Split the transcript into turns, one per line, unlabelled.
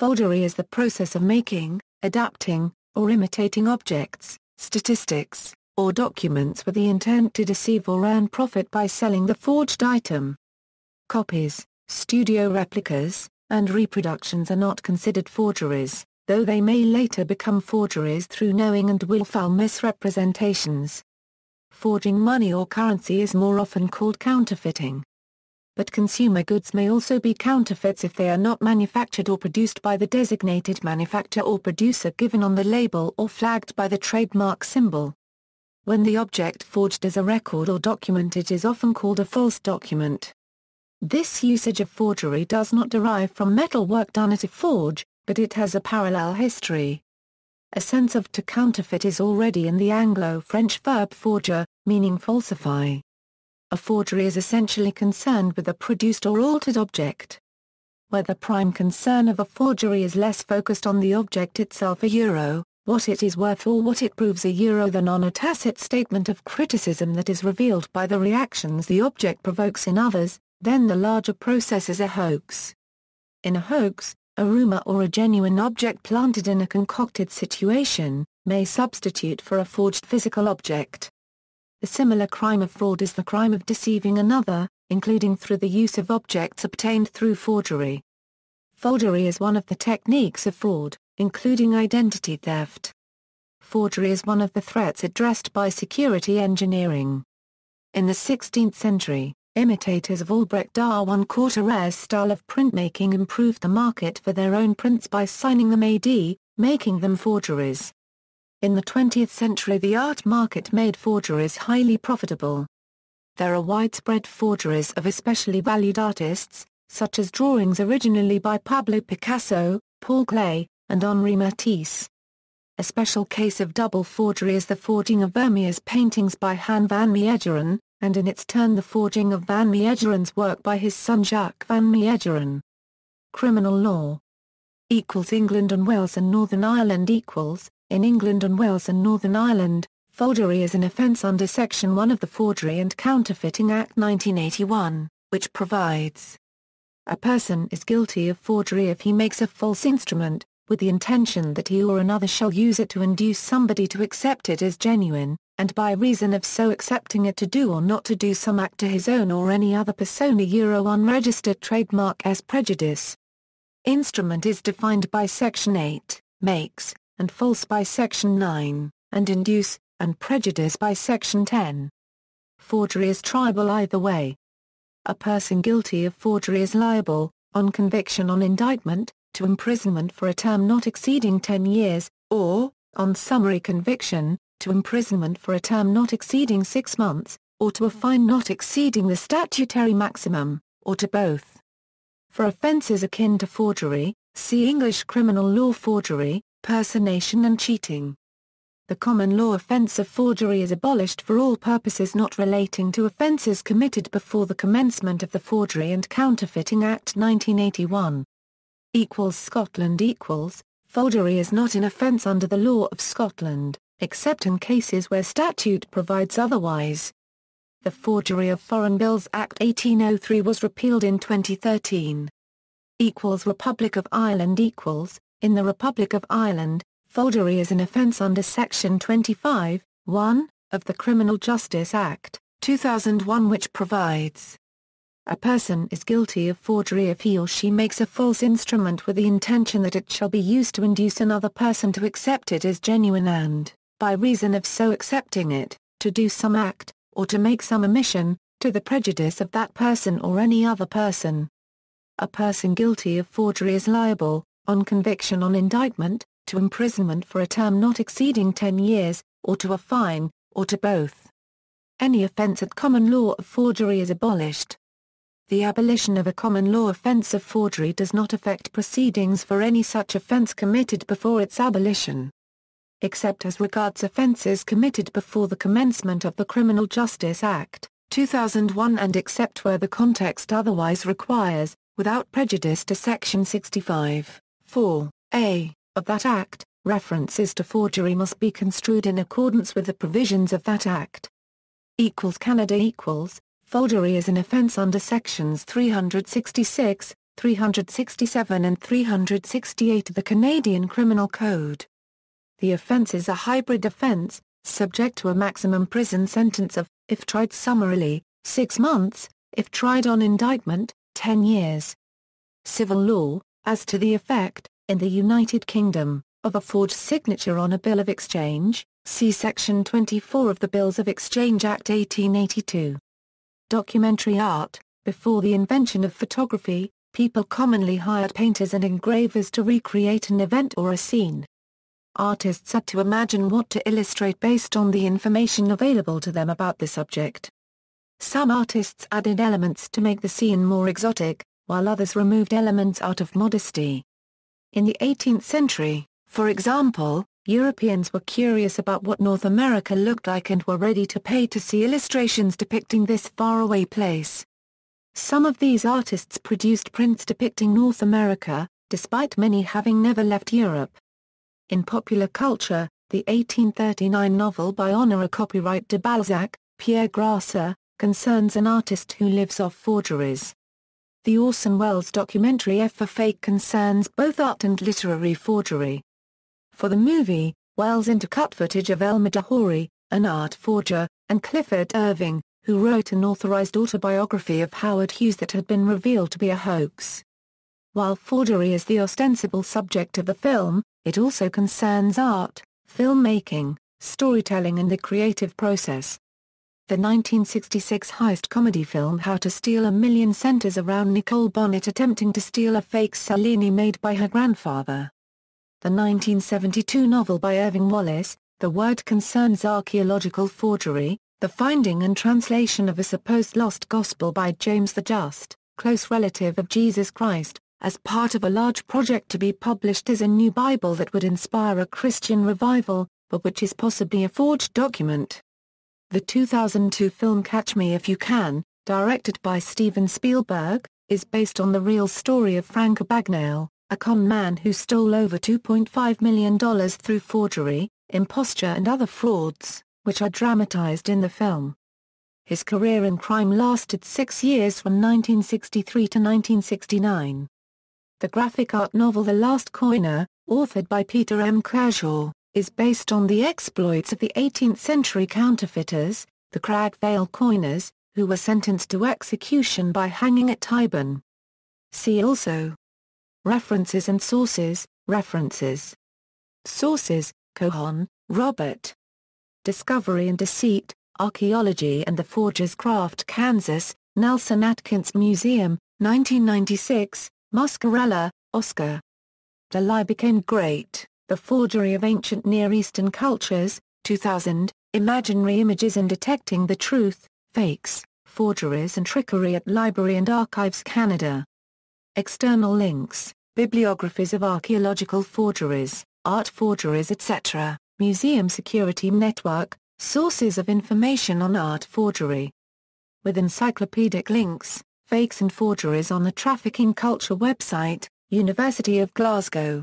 Forgery is the process of making, adapting, or imitating objects, statistics, or documents with the intent to deceive or earn profit by selling the forged item. Copies, studio replicas, and reproductions are not considered forgeries, though they may later become forgeries through knowing and willful misrepresentations. Forging money or currency is more often called counterfeiting. But consumer goods may also be counterfeits if they are not manufactured or produced by the designated manufacturer or producer given on the label or flagged by the trademark symbol. When the object forged is a record or document, it is often called a false document. This usage of forgery does not derive from metalwork done at a forge, but it has a parallel history. A sense of to counterfeit is already in the Anglo-French verb forger, meaning falsify. A forgery is essentially concerned with a produced or altered object. Where the prime concern of a forgery is less focused on the object itself what it is worth or what it proves than on a tacit statement of criticism that is revealed by the reactions the object provokes in others, then the larger process is a hoax. In a hoax, a rumor or a genuine object planted in a concocted situation may substitute for a forged physical object. The similar crime of fraud is the crime of deceiving another, including through the use of objects obtained through forgery. Forgery is one of the techniques of fraud, including identity theft. Forgery is one of the threats addressed by security engineering. In the 16th century, imitators of Albrecht Darwin-Courteurè's style of printmaking improved the market for their own prints by signing them AD, making them forgeries. In the 20th century, the art market made forgeries highly profitable. There are widespread forgeries of especially valued artists, such as drawings originally by Pablo Picasso, Paul Klee, and Henri Matisse. A special case of double forgery is the forging of Vermeer's paintings by Han van Meegeren, and in its turn the forging of Van Meegeren's work by his son Jacques van Meegeren. Criminal law. England and Wales and Northern Ireland In England and Wales and Northern Ireland, forgery is an offence under Section 1 of the Forgery and Counterfeiting Act 1981, which provides: a person is guilty of forgery if he makes a false instrument, with the intention that he or another shall use it to induce somebody to accept it as genuine, and by reason of so accepting it to do or not to do some act to his own or any other persona unregistered trademark as prejudice. Instrument is defined by Section 8, makes, and false by Section 9, and induce, and prejudice by Section 10. Forgery is triable either way. A person guilty of forgery is liable, on conviction on indictment, to imprisonment for a term not exceeding 10 years, or, on summary conviction, to imprisonment for a term not exceeding 6 months, or to a fine not exceeding the statutory maximum, or to both. For offences akin to forgery, see English criminal law: forgery, personation and cheating. The common law offence of forgery is abolished for all purposes not relating to offences committed before the commencement of the Forgery and Counterfeiting Act 1981. Scotland Forgery is not an offence under the law of Scotland, except in cases where statute provides otherwise. The Forgery of Foreign Bills Act 1803 was repealed in 2013. Republic of Ireland In the Republic of Ireland, forgery is an offence under Section 25(1) of the Criminal Justice Act, 2001, which provides: a person is guilty of forgery if he or she makes a false instrument with the intention that it shall be used to induce another person to accept it as genuine and, by reason of so accepting it, to do some act, or to make some omission, to the prejudice of that person or any other person. A person guilty of forgery is liable, on conviction on indictment, to imprisonment for a term not exceeding 10 years, or to a fine, or to both. Any offence at common law of forgery is abolished. The abolition of a common law offence of forgery does not affect proceedings for any such offence committed before its abolition. Except as regards offences committed before the commencement of the Criminal Justice Act, 2001, and except where the context otherwise requires, without prejudice to Section 65(4)(a) of that Act, references to forgery must be construed in accordance with the provisions of that Act. Canada Forgery is an offence under Sections 366, 367 and 368 of the Canadian Criminal Code. The offence is a hybrid offence, subject to a maximum prison sentence of, if tried summarily, 6 months, if tried on indictment, 10 years. Civil law, as to the effect, in the United Kingdom, of a forged signature on a bill of exchange, see Section 24 of the Bills of Exchange Act 1882. Documentary art. Before the invention of photography, people commonly hired painters and engravers to recreate an event or a scene. Artists had to imagine what to illustrate based on the information available to them about the subject. Some artists added elements to make the scene more exotic, while others removed elements out of modesty. In the 18th century, for example, Europeans were curious about what North America looked like and were ready to pay to see illustrations depicting this faraway place. Some of these artists produced prints depicting North America, despite many having never left Europe. In popular culture, the 1839 novel by Honoré copyright de Balzac, Pierre Grasser, concerns an artist who lives off forgeries. The Orson Welles documentary F for Fake concerns both art and literary forgery. For the movie, Welles intercut footage of Elmer DeHory, an art forger, and Clifford Irving, who wrote an authorized autobiography of Howard Hughes that had been revealed to be a hoax. While forgery is the ostensible subject of the film, it also concerns art, filmmaking, storytelling and the creative process. The 1966 heist comedy film How to Steal $1 Million centers around Nicole Bonnet attempting to steal a fake Cellini made by her grandfather. The 1972 novel by Irving Wallace, The Word concerns archaeological forgery, the finding and translation of a supposed lost gospel by James the Just, close relative of Jesus Christ, as part of a large project to be published as a new Bible that would inspire a Christian revival, but which is possibly a forged document. The 2002 film Catch Me If You Can, directed by Steven Spielberg, is based on the real story of Frank Abagnale, a con man who stole over $2.5 million through forgery, imposture and other frauds, which are dramatized in the film. His career in crime lasted 6 years from 1963 to 1969. The graphic art novel The Last Coiner, authored by Peter M. Kershaw, is based on the exploits of the 18th-century counterfeiters, the Crag Vale coiners, who were sentenced to execution by hanging at Tyburn. See also: References and sources. References. Sources: Cohon, Robert. Discovery and Deceit, Archaeology and the Forger's Craft, Kansas, Nelson Atkins Museum, 1996, Muscarella, Oscar. The Lie Became Great, The Forgery of Ancient Near Eastern Cultures, 2000, Imaginary Images in Detecting the Truth, Fakes, Forgeries and Trickery at Library and Archives Canada. External links: Bibliographies of archaeological forgeries, art forgeries etc., Museum Security Network, Sources of information on art forgery. With encyclopedic links, Fakes and Forgeries on the Trafficking Culture website, University of Glasgow.